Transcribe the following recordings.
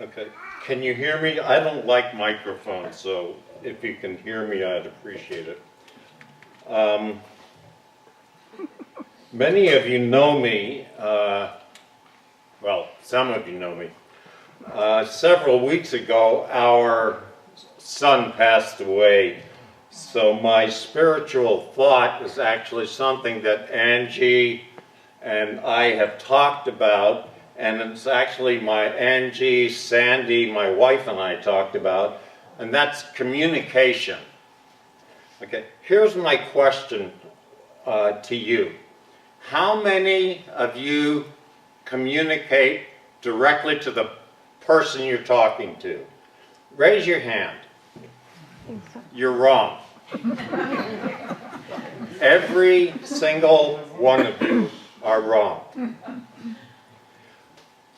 Okay, can you hear me? I don't like microphones, so if you can hear me, I'd appreciate it. Many of you know me, well, some of you know me. Several weeks ago, our son passed away, so my spiritual thought is actually something that Angie and I have talked about, and it's actually Angie, Sandy, my wife and I talked about, and that's communication. Okay, here's my question to you. How many of you communicate directly to the person you're talking to? Raise your hand. You're wrong. Every single one of you are wrong.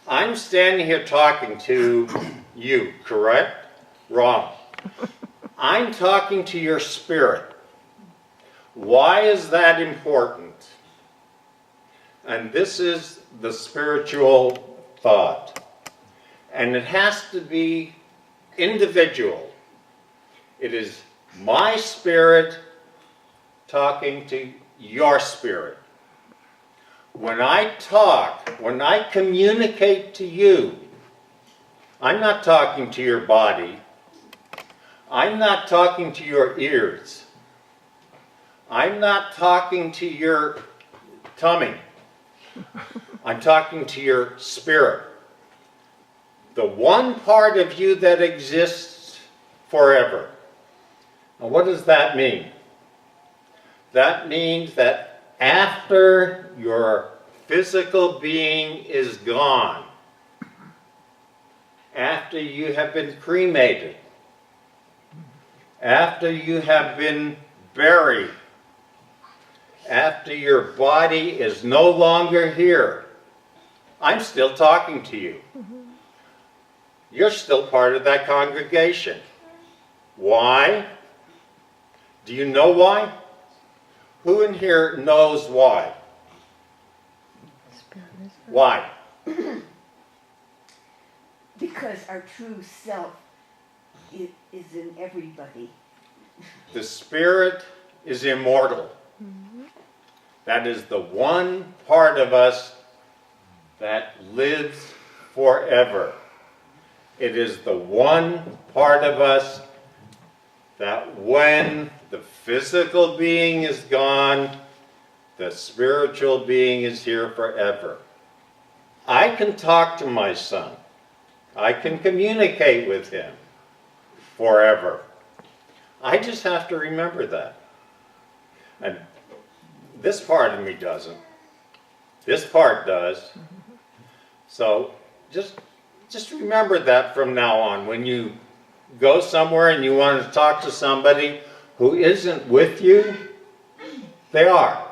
I'm standing here talking to you, correct? Wrong. I'm talking to your spirit. Why is that important? And this is the spiritual thought. And it has to be individual. It is my spirit talking to your spirit. When I talk, when I communicate to you, I'm not talking to your body. I'm not talking to your ears. I'm not talking to your tummy. I'm talking to your spirit. The one part of you that exists forever. Now, what does that mean? That means that after your physical being is gone, after you have been cremated, after you have been buried, after your body is no longer here, I'm still talking to you. You're still part of that congregation. Why? Do you know why? Who in here knows why? Why? Because our true self is in everybody. The spirit is immortal. That is the one part of us that lives forever. It is the one part of us that when the physical being is gone, the spiritual being is here forever. I can talk to my son. I can communicate with him forever. I just have to remember that. And this part of me doesn't. This part does. So just remember that from now on. When you go somewhere and you want to talk to somebody who isn't with you, they are.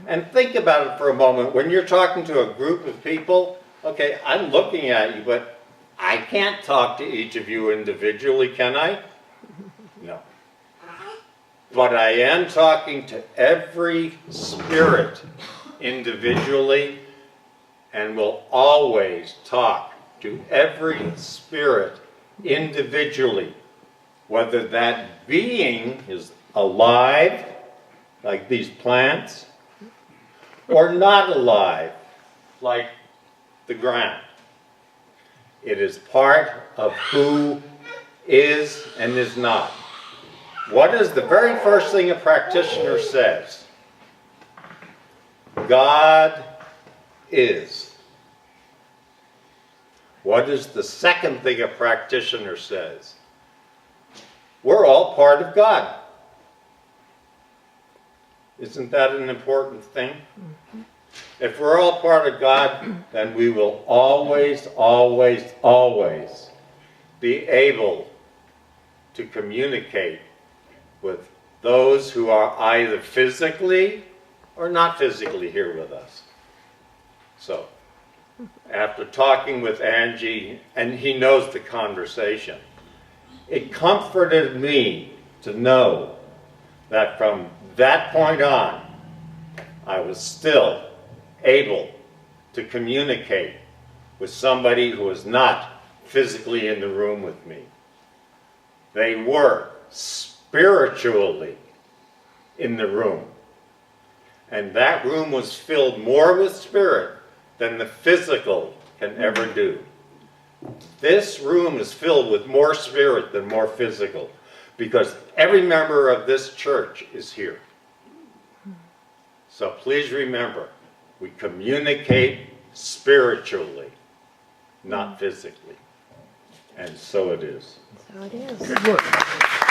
And think about it for a moment. When you're talking to a group of people, okay, I'm looking at you, but I can't talk to each of you individually, can I? No. But I am talking to every spirit individually, and will always talk to every spirit individually, whether that being is alive, like these plants, or not alive, like the ground. It is part of who is and is not. What is the very first thing a practitioner says? God is. What is the second thing a practitioner says? We're all part of God. Isn't that an important thing? If we're all part of God, then we will always, always, always be able to communicate with those who are either physically or not physically here with us. So, after talking with Angie, and he knows the conversation, it comforted me to know that from that point on, I was still able to communicate with somebody who is not physically in the room with me. They were spiritually in the room. And that room was filled more with spirit than the physical can ever do. This room is filled with more spirit than more physical, because every member of this church is here. So please remember, we communicate spiritually, not physically. And so it is. So it is. Good work.